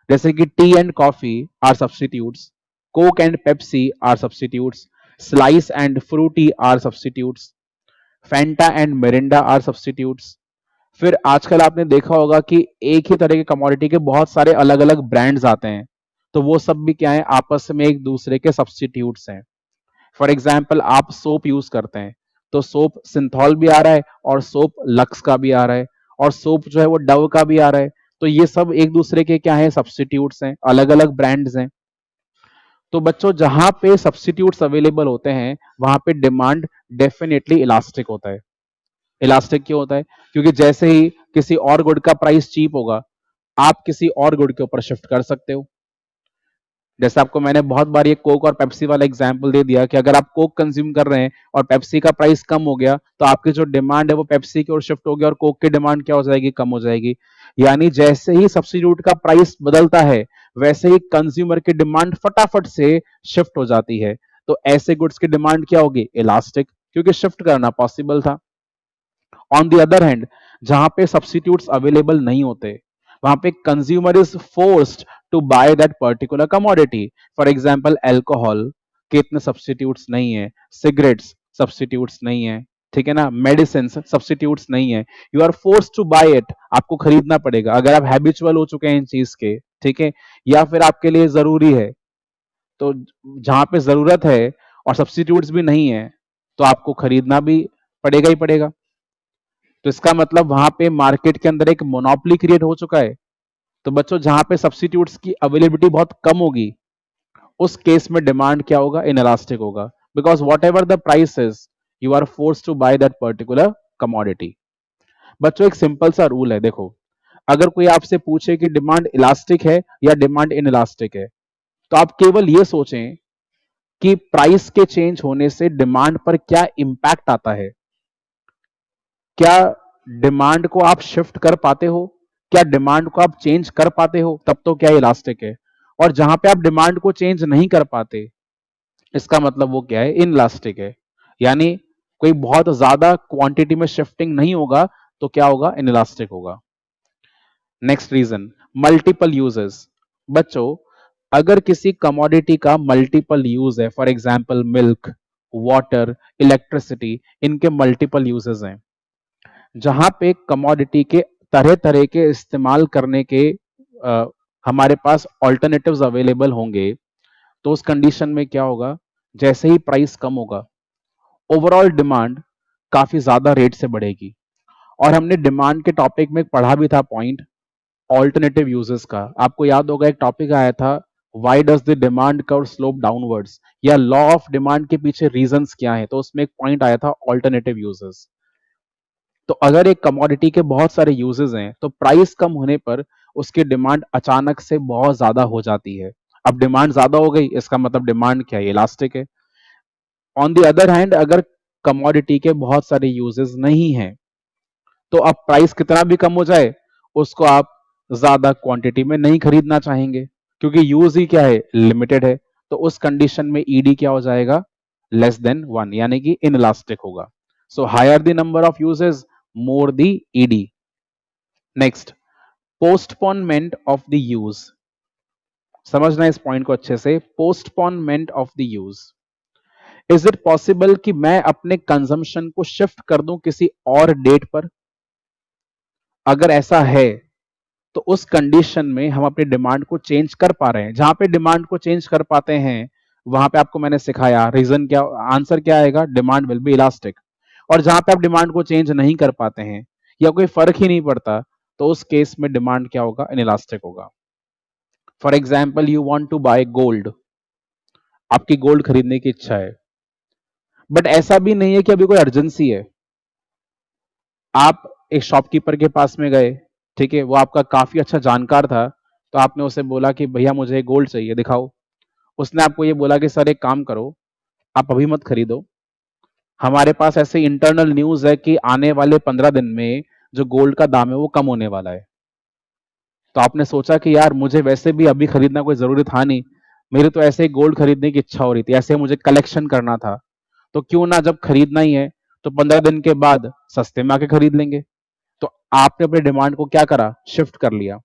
जैसे कि tea and coffee are substitutes, Coke and Pepsi are substitutes, Slice and Frooti are substitutes, Fanta and Mirinda are substitutes. फिर आजकल आपने देखा होगा कि एक ही तरह के कमोडिटी के बहुत सारे अलग अलग ब्रांड्स आते हैं, तो वो सब भी क्या है, आपस में एक दूसरे के सब्स्टिट्यूट्स हैं। फॉर एग्जाम्पल आप सोप यूज करते हैं, तो सोप सिंथॉल भी आ रहा है और सोप लक्स का भी आ रहा है, और सोप जो है वो डव का भी आ रहा है। तो ये सब एक दूसरे के क्या है, सब्स्टिट्यूट्स हैं, अलग अलग ब्रांड्स हैं। तो बच्चों जहां पे सब्स्टिट्यूट्स अवेलेबल होते हैं वहां पे डिमांड डेफिनेटली इलास्टिक होता है। इलास्टिक क्यों होता है, क्योंकि जैसे ही किसी और गुड का प्राइस चीप होगा, आप किसी और गुड के ऊपर शिफ्ट कर सकते हो। जैसे आपको मैंने बहुत बार ये कोक और पेप्सी वाला एग्जांपल दे दिया कि अगर आप कोक कंज्यूम कर रहे हैं और पेप्सी का प्राइस कम हो गया, तो आपकी जो डिमांड है वो पेप्सी की ओर शिफ्ट हो गया और कोक की डिमांड क्या हो जाएगी, कम हो जाएगी। यानी जैसे ही सब्स्टिट्यूट का प्राइस बदलता है, वैसे ही कंज्यूमर की डिमांड फटाफट से शिफ्ट हो जाती है। तो ऐसे गुड्स की डिमांड क्या होगी, इलास्टिक, क्योंकि शिफ्ट करना पॉसिबल था। ऑन द अदर हैंड, जहां पे सब्स्टिट्यूट्स अवेलेबल नहीं होते, वहां पे consumer is forced to buy that particular commodity. For example alcohol के इतने सब्स्टिट्यूट्स नहीं है, सिगरेट्स सब्स्टिट्यूट्स नहीं है, ठीक है ना, मेडिसिन सब्स्टिट्यूट्स नहीं है, you are force to buy it, आपको खरीदना पड़ेगा अगर आप हैबिचुअल हो चुके हैं इन चीज के, ठीक है, या फिर आपके लिए जरूरी है। तो जहां पे जरूरत है और सब्स्टिट्यूट्स भी नहीं है, तो आपको खरीदना भी पड़ेगा ही पड़ेगा। तो इसका मतलब वहां पे मार्केट के अंदर एक मोनोपोली क्रिएट हो चुका है। तो बच्चों जहां पे सब्स्टिट्यूट्स की अवेलेबिलिटी बहुत कम होगी, उस केस में डिमांड क्या होगा, इनइलास्टिक होगा, because whatever the price is, you are force to buy that particular commodity. बच्चों एक सिंपल सा रूल है, देखो, अगर कोई आपसे पूछे कि डिमांड इलास्टिक है या डिमांड इनइलास्टिक है, तो आप केवल ये सोचें कि प्राइस के चेंज होने से डिमांड पर क्या इंपैक्ट आता है। क्या डिमांड को आप शिफ्ट कर पाते हो, क्या डिमांड को आप चेंज कर पाते हो, तब तो क्या इलास्टिक है। और जहां पे आप डिमांड को चेंज नहीं कर पाते, इसका मतलब वो क्या है, इनइलास्टिक है। यानी कोई बहुत ज्यादा क्वांटिटी में शिफ्टिंग नहीं होगा, तो क्या होगा, इनइलास्टिक होगा। Next reason, multiple uses. बच्चों अगर किसी कमोडिटी का मल्टीपल यूज है, for example milk, water, electricity, इनके मल्टीपल यूजेस हैं। जहां पे कमोडिटी के तरह तरह के इस्तेमाल करने के अ, हमारे पास ऑल्टरनेटिव्स अवेलेबल होंगे, तो उस कंडीशन में क्या होगा, जैसे ही प्राइस कम होगा, ओवरऑल डिमांड काफी ज्यादा रेट से बढ़ेगी। और हमने डिमांड के टॉपिक में पढ़ा भी था पॉइंट, ऑल्टरनेटिव यूजेस का। आपको याद होगा एक टॉपिक आया था, why does the demand curve slope downwards, या लॉ ऑफ डिमांड के पीछे रीजंस क्या है, तो उसमें एक पॉइंट आया था ऑल्टरनेटिव यूजेस। तो अगर एक कमोडिटी के बहुत सारे यूजेस हैं, तो प्राइस कम होने पर उसकी डिमांड अचानक से बहुत ज्यादा हो जाती है। अब डिमांड ज्यादा हो गई, इसका मतलब डिमांड क्या है, इलास्टिक है। ऑन द अदर हैंड, अगर कमोडिटी के बहुत सारे यूजेस नहीं हैं, तो अब प्राइस कितना भी कम हो जाए, उसको आप ज्यादा क्वांटिटी में नहीं खरीदना चाहेंगे, क्योंकि यूज ही क्या है, लिमिटेड है। तो उस कंडीशन में ईडी क्या हो जाएगा, लेस देन 1, यानी कि इनइलास्टिक होगा। So higher the number of uses, more the ED. Next, postponement of the use. समझना इस पॉइंट को अच्छे से, postponement of the use. Is it possible कि मैं अपने कंजम्पशन को शिफ्ट कर दूं किसी और डेट पर? अगर ऐसा है, तो उस कंडीशन में हम अपनी डिमांड को चेंज कर पा रहे हैं। जहां पे डिमांड को चेंज कर पाते हैं, वहां पे आपको मैंने सिखाया रीजन क्या, आंसर क्या आएगा, डिमांड विल बी इलास्टिक। और जहां पे आप डिमांड को चेंज नहीं कर पाते हैं, या कोई फर्क ही नहीं पड़ता, तो उस केस में डिमांड क्या होगा, इनइलास्टिक होगा। For example you want to buy gold, आपकी गोल्ड खरीदने की इच्छा है, बट ऐसा भी नहीं है कि अभी कोई अर्जेंसी है। आप एक शॉपकीपर के पास में गए, ठीक है, वो आपका काफी अच्छा जानकार था, तो आपने उसे बोला कि भैया मुझे गोल्ड चाहिए, दिखाओ। उसने आपको ये बोला कि सर एक काम करो, आप अभी मत खरीदो, हमारे पास ऐसे इंटरनल न्यूज है कि आने वाले 15 दिन में जो गोल्ड का दाम है वो कम होने वाला है। तो आपने सोचा कि यार मुझे वैसे भी अभी खरीदना कोई जरूरी था नहीं, मेरी तो ऐसे ही गोल्ड खरीदने की इच्छा हो रही थी, ऐसे मुझे कलेक्शन करना था, तो क्यों ना जब खरीदना ही है तो 15 दिन के बाद सस्ते में आके खरीद लेंगे। तो आपने अपने डिमांड को क्या करा, शिफ्ट कर लिया,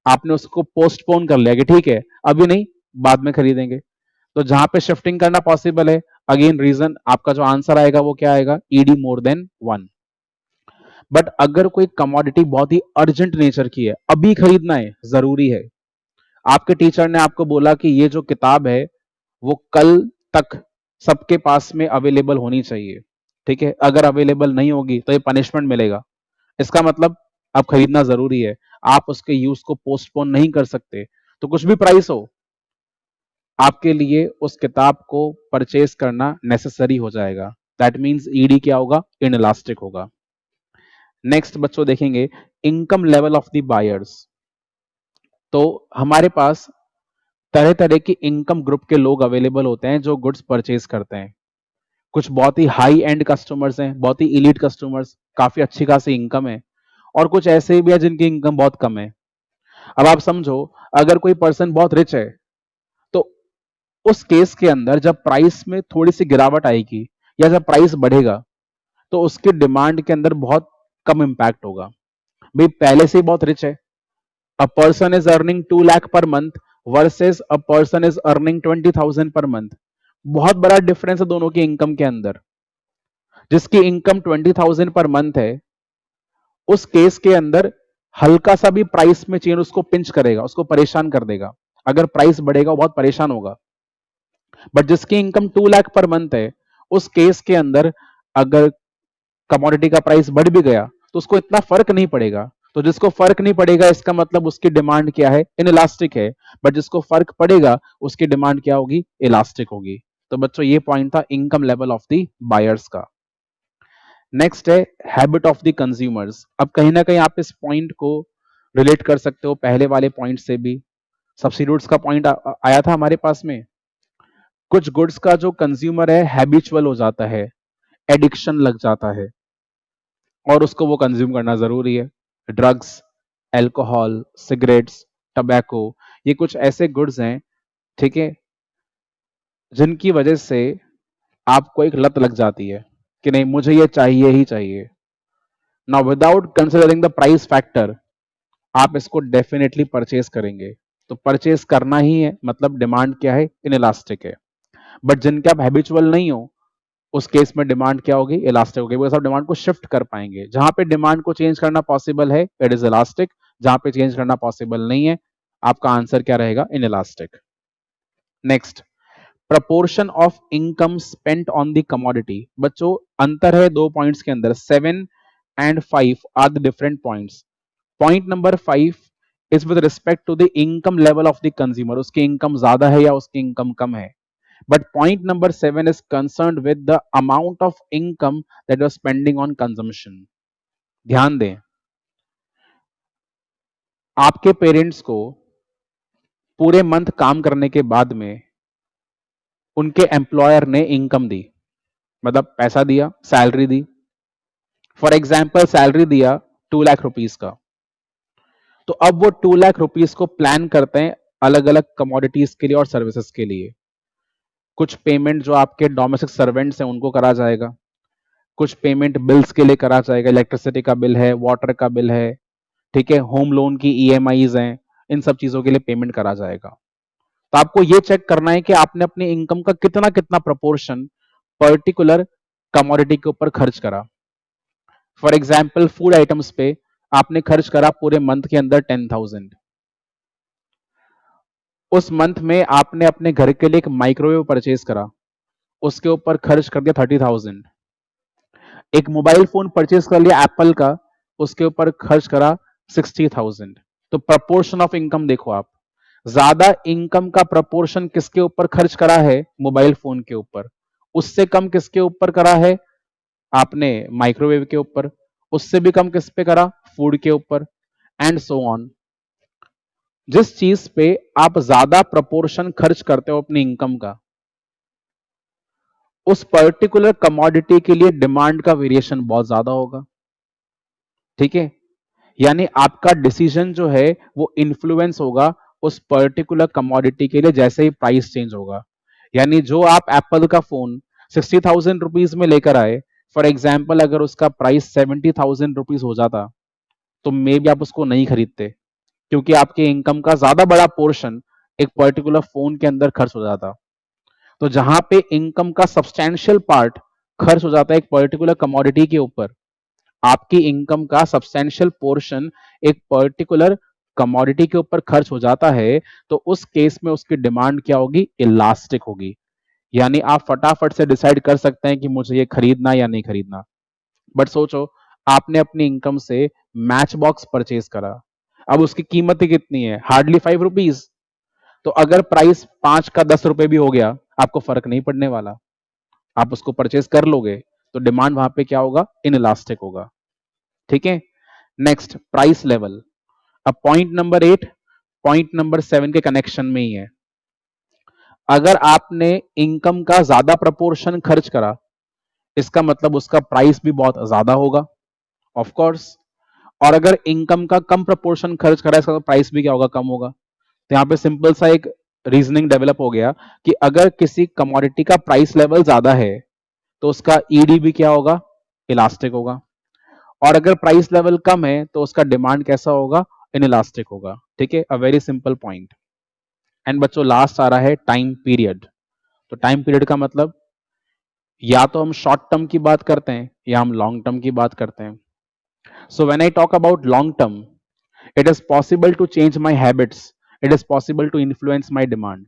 आपने उसको पोस्टपोन कर लिया कि ठीक है अभी नहीं, बाद में खरीदेंगे। तो जहां पे शिफ्टिंग करना पॉसिबल है, अगेन रीजन आपका जो आंसर आएगा वो क्या आएगा, ईडी मोर देन 1। बट अगर कोई कमोडिटी बहुत ही अर्जेंट नेचर की है, अभी खरीदना है, जरूरी है, आपके टीचर ने आपको बोला कि ये जो किताब है वो कल तक सबके पास में अवेलेबल होनी चाहिए, ठीक है, अगर अवेलेबल नहीं होगी तो ये पनिशमेंट मिलेगा, इसका मतलब अब खरीदना जरूरी है, आप उसके यूज को पोस्टपोन नहीं कर सकते, तो कुछ भी प्राइस हो आपके लिए उस किताब को परचेज करना नेसेसरी हो जाएगा। दैट मीन्स ईडी क्या होगा, इनइलास्टिक होगा। नेक्स्ट बच्चों देखेंगे income level of the buyers. तो हमारे पास तरह तरह की इनकम ग्रुप के लोग अवेलेबल होते हैं जो गुड्स परचेज करते हैं। कुछ बहुत ही हाई एंड कस्टमर्स हैं, बहुत ही इलीट कस्टमर्स, काफी अच्छी खासी इनकम है, और कुछ ऐसे भी है जिनकी इनकम बहुत कम है। अब आप समझो, अगर कोई पर्सन बहुत रिच है तो उस केस के अंदर जब प्राइस में थोड़ी सी गिरावट आएगी या जब प्राइस बढ़ेगा तो उसकी डिमांड के अंदर बहुत कम इंपैक्ट होगा। भाई पहले से ही बहुत रिच है, a person is earning 2 lakh per month versus a person is earning 20,000 per month, बहुत बड़ा डिफरेंस है दोनों की इनकम के अंदर। जिसकी इनकम 20,000 पर मंथ है, उस केस के अंदर हल्का सा भी प्राइस में चेंज उसको पिंच करेगा, उसको परेशान कर देगा, अगर प्राइस बढ़ेगा वो बहुत परेशान होगा। बट जिसकी इनकम 2 लाख पर मंथ है, उस केस के अंदर अगर कमोडिटी का प्राइस बढ़ भी गया तो उसको इतना फर्क नहीं पड़ेगा। तो जिसको फर्क नहीं पड़ेगा इसका मतलब उसकी डिमांड क्या है, इनइलास्टिक है। बट जिसको फर्क पड़ेगा उसकी डिमांड क्या होगी, इलास्टिक होगी। तो बच्चों ये पॉइंट था income level of the buyers का। नेक्स्ट है हैबिट ऑफ द कंज्यूमर्स। अब कहीं ना कहीं आप इस पॉइंट को रिलेट कर सकते हो पहले वाले पॉइंट से भी, सब्सिट्यूट्स का पॉइंट आया था हमारे पास में। कुछ गुड्स का जो कंज्यूमर है हैबिचुअल हो जाता है, एडिक्शन लग जाता है और उसको वो कंज्यूम करना जरूरी है। ड्रग्स, अल्कोहल, सिगरेट्स, टबैको, ये कुछ ऐसे गुड्स हैं, ठीक है, जिनकी वजह से आपको एक लत लग जाती है कि नहीं मुझे ये चाहिए ही चाहिए। Now without considering the price factor आप इसको डेफिनेटली परचेज करेंगे। तो परचेज करना ही है, मतलब डिमांड क्या है, इनइलास्टिक है। बट जिनके आप हैबिचुअल नहीं हो उस केस में डिमांड क्या होगी, इलास्टिक होगी, बिकॉज आप डिमांड को शिफ्ट कर पाएंगे। जहां पे डिमांड को चेंज करना पॉसिबल है इट इज इलास्टिक, जहां पे चेंज करना पॉसिबल नहीं है आपका आंसर क्या रहेगा, in elastic. Next, proportion of income spent on the commodity. बच्चों अंतर है दो पॉइंट्स के अंदर, 7 and 5 are the different points. Point number 5 is with respect to the income level of the consumer, उसकी इनकम ज्यादा है या उसकी इनकम कम है। But point number 7 is concerned with the amount of income that you're spending on consumption. ध्यान दें, आपके पेरेंट्स को पूरे मंथ काम करने के बाद में उनके एम्प्लॉयर ने इनकम दी, मतलब पैसा दिया, salary the. For example salary दिया 2 लाख रुपीज का, तो अब वो 2 लाख रुपीज को प्लान करते हैं अलग अलग कमोडिटीज के लिए और सर्विसेज के लिए। कुछ पेमेंट जो आपके डोमेस्टिक सर्वेंट्स हैं उनको करा जाएगा, कुछ पेमेंट बिल्स के लिए करा जाएगा, इलेक्ट्रिसिटी का बिल है, वाटर का बिल है, ठीक है, होम लोन की ईएमआईज हैं, इन सब चीजों के लिए पेमेंट करा जाएगा। तो आपको ये चेक करना है कि आपने अपनी इनकम का कितना कितना प्रपोर्शन पर्टिकुलर कमोडिटी के ऊपर खर्च करा। फॉर एग्जाम्पल फूड आइटम्स पे आपने खर्च करा पूरे मंथ के अंदर 10,000, उस मंथ में आपने अपने घर के लिए एक माइक्रोवेव परचेज करा, उसके ऊपर खर्च कर दिया 30,000, एक मोबाइल फोन परचेज कर लिया एप्पल का, उसके ऊपर खर्च करा 60,000। तो प्रपोर्शन ऑफ इनकम देखो आप, ज्यादा इनकम का प्रपोर्शन किसके ऊपर खर्च करा है? मोबाइल फोन के ऊपर। उससे कम किसके ऊपर करा है? आपने माइक्रोवेव के ऊपर। उससे भी कम किस पे करा? फूड के ऊपर, एंड सो ऑन। जिस चीज पे आप ज्यादा प्रपोर्शन खर्च करते हो अपनी इनकम का, उस पर्टिकुलर कमोडिटी के लिए डिमांड का वेरिएशन बहुत ज्यादा होगा। ठीक है, यानी आपका डिसीजन जो है वो इन्फ्लुएंस होगा उस पर्टिकुलर कमोडिटी के लिए जैसे ही प्राइस चेंज होगा। यानी जो आप एप्पल का फोन 60,000 रुपीज में लेकर आए, फॉर एग्जाम्पल अगर उसका प्राइस 70,000 रुपीज हो जाता, तो मे भी आप उसको नहीं खरीदते, क्योंकि आपके इनकम का ज्यादा बड़ा पोर्शन एक पर्टिकुलर फोन के अंदर खर्च हो जाता। तो जहां पे इनकम का सब्सटैंशियल पार्ट खर्च हो जाता है एक पर्टिकुलर कमोडिटी के ऊपर, आपकी इनकम का सब्सटैंशियल पोर्शन एक पर्टिकुलर कमोडिटी के ऊपर खर्च हो जाता है, तो उस केस में उसकी डिमांड क्या होगी? इलास्टिक होगी। यानी आप फटाफट से डिसाइड कर सकते हैं कि मुझे ये खरीदना या नहीं खरीदना। बट सोचो, आपने अपनी इनकम से मैच बॉक्स परचेज करा, अब उसकी कीमत ही कितनी है? Hardly 5 rupees. तो अगर प्राइस 5 का 10 रुपए भी हो गया, आपको फर्क नहीं पड़ने वाला, आप उसको परचेज कर लोगे। तो डिमांड वहां पे क्या होगा? इनइलास्टिक होगा। ठीक है, नेक्स्ट प्राइस लेवल। अब पॉइंट नंबर 8 पॉइंट नंबर 7 के कनेक्शन में ही है। अगर आपने इनकम का ज्यादा प्रपोर्शन खर्च करा, इसका मतलब उसका प्राइस भी बहुत ज्यादा होगा, ऑफ कोर्स। और अगर इनकम का कम प्रपोर्शन खर्च करा, इसका तो प्राइस भी क्या होगा? कम होगा। तो यहाँ पे सिंपल सा एक रीजनिंग डेवलप हो गया कि अगर किसी कमोडिटी का प्राइस लेवल ज्यादा है, तो उसका ईडी भी क्या होगा? इलास्टिक होगा। और अगर प्राइस लेवल कम है, तो उसका डिमांड कैसा होगा? इनइलास्टिक होगा। ठीक है, a very simple point. And बच्चों लास्ट आ रहा है टाइम पीरियड। तो टाइम पीरियड का मतलब, या तो हम शॉर्ट टर्म की बात करते हैं या हम लॉन्ग टर्म की बात करते हैं। So when I talk about long term, it is possible to change my habits, it is possible to influence my demand.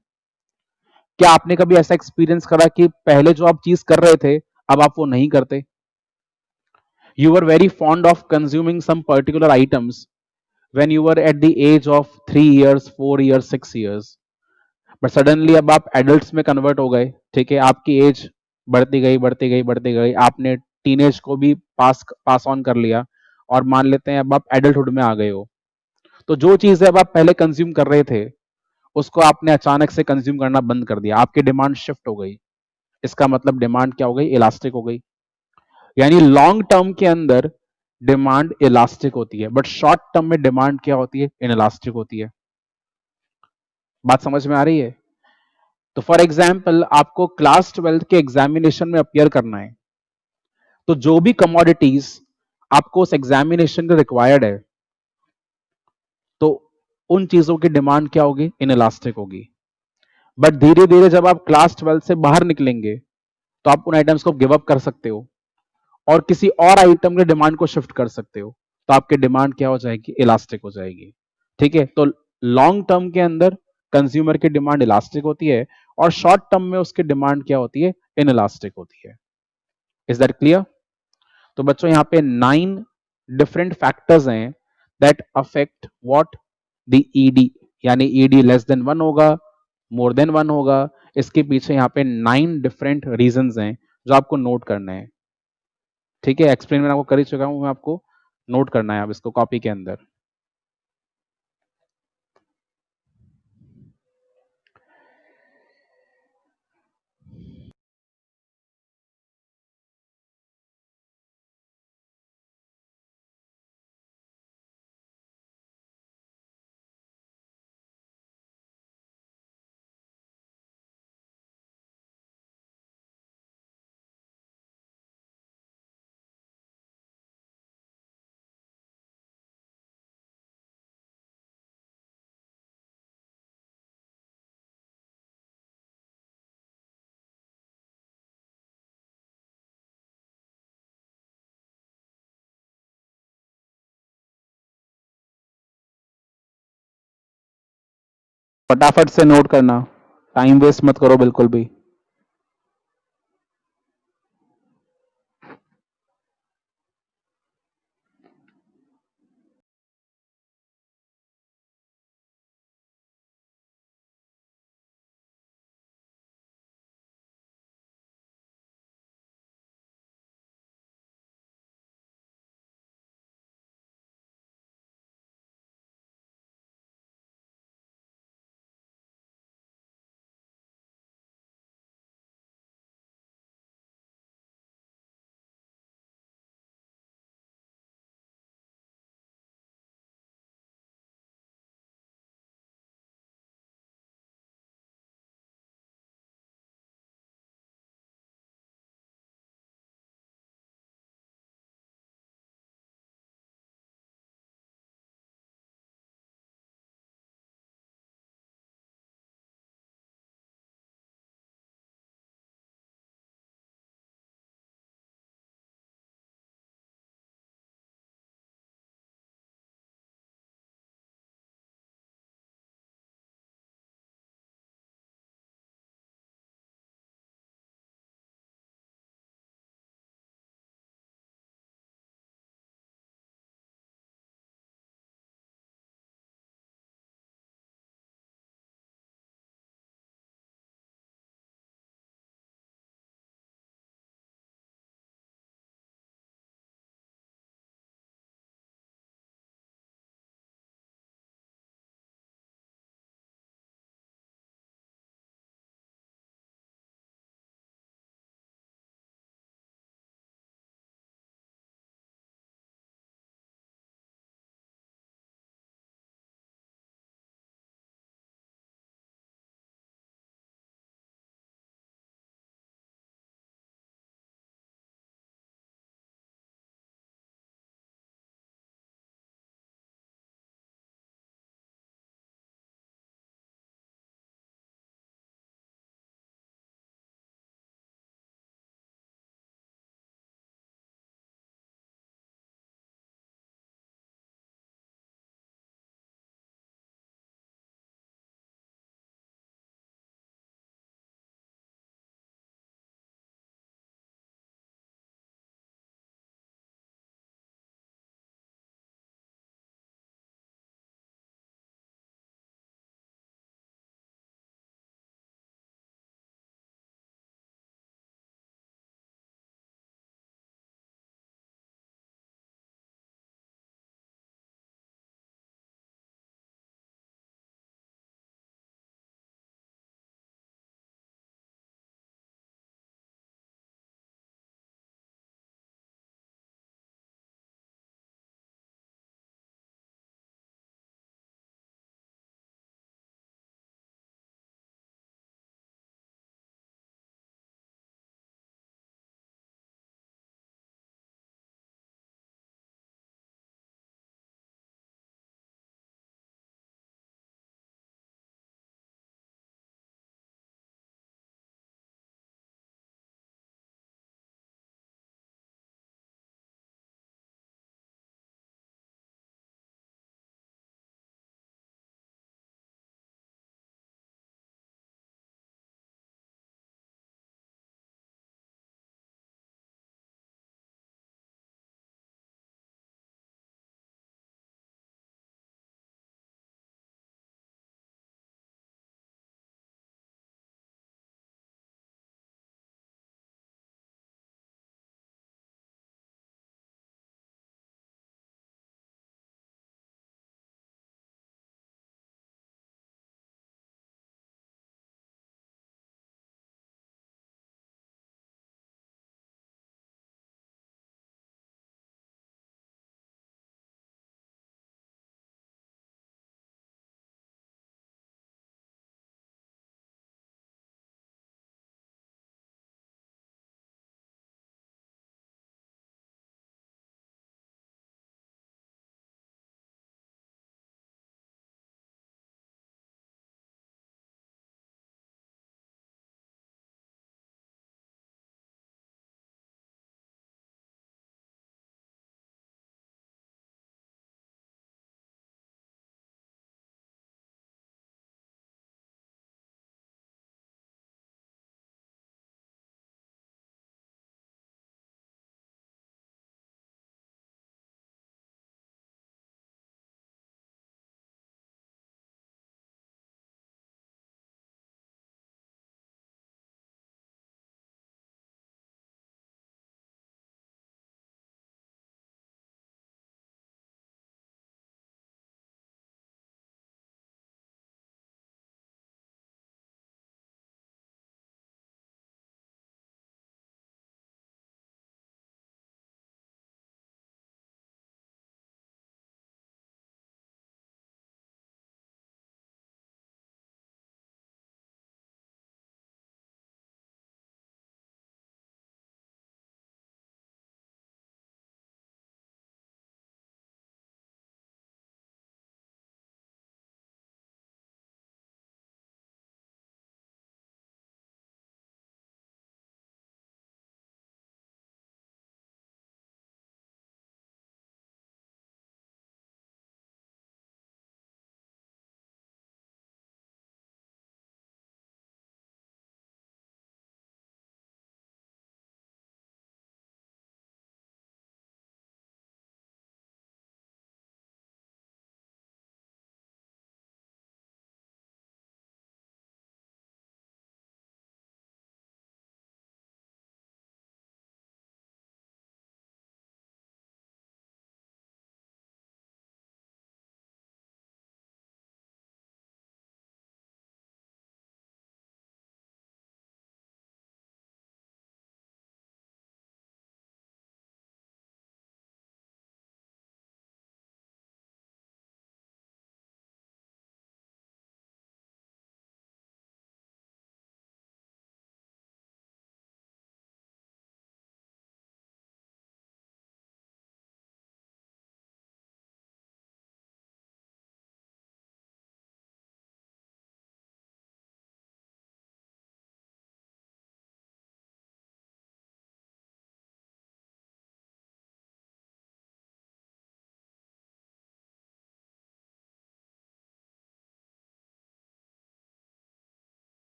क्या आपने कभी ऐसा एक्सपीरियंस करा कि पहले जो आप चीज कर रहे थे, अब आप वो नहीं करते? You were very fond of consuming some particular items when you were at the age of 3 years, 4 years, 6 years, but suddenly अब आप एडल्ट में कन्वर्ट हो गए। ठीक है, आपकी एज बढ़ती गई बढ़ती गई बढ़ती गई, आपने टीनेज को भी पास ऑन कर लिया, और मान लेते हैं अब आप एडल्टहुड में आ गए हो। तो जो चीज अब आप पहले कंज्यूम कर रहे थे, उसको आपने अचानक से कंज्यूम करना बंद कर दिया, आपकी डिमांड शिफ्ट हो गई। इसका मतलब डिमांड क्या हो गई? इलास्टिक हो गई। यानी लॉन्ग टर्म के अंदर डिमांड इलास्टिक होती है, बट शॉर्ट टर्म में डिमांड क्या होती है? इनइलास्टिक होती है। बात समझ में आ रही है? तो फॉर एग्जाम्पल आपको क्लास 12 के एग्जामिनेशन में अपियर करना है, तो जो भी कमोडिटीज आपको उस एग्जामिनेशन के रिक्वायर्ड है, तो उन चीजों की डिमांड क्या होगी? इनइलास्टिक होगी। बट धीरे धीरे जब आप क्लास 12 से बाहर निकलेंगे, तो आप उन आइटम्स को गिव अप कर सकते हो और किसी और आइटम के डिमांड को शिफ्ट कर सकते हो, तो आपकी डिमांड क्या हो जाएगी? इलास्टिक हो जाएगी। ठीक है, तो लॉन्ग टर्म के अंदर कंज्यूमर की डिमांड इलास्टिक होती है, और शॉर्ट टर्म में उसकी डिमांड क्या होती है? इनइलास्टिक होती है। Is that clear? तो बच्चों यहाँ पे 9 डिफरेंट फैक्टर्स हैं that affect what? The ED. यानी ईडी लेस देन 1 होगा, मोर देन 1 होगा। इसके पीछे यहाँ पे 9 डिफरेंट रीजंस हैं जो आपको नोट करने हैं। ठीक है, एक्सप्लेन मैं आपको कर ही चुका हूं, मैं आपको नोट करना है अब इसको कॉपी के अंदर। फटाफट से नोट करना, टाइम वेस्ट मत करो बिल्कुल भी।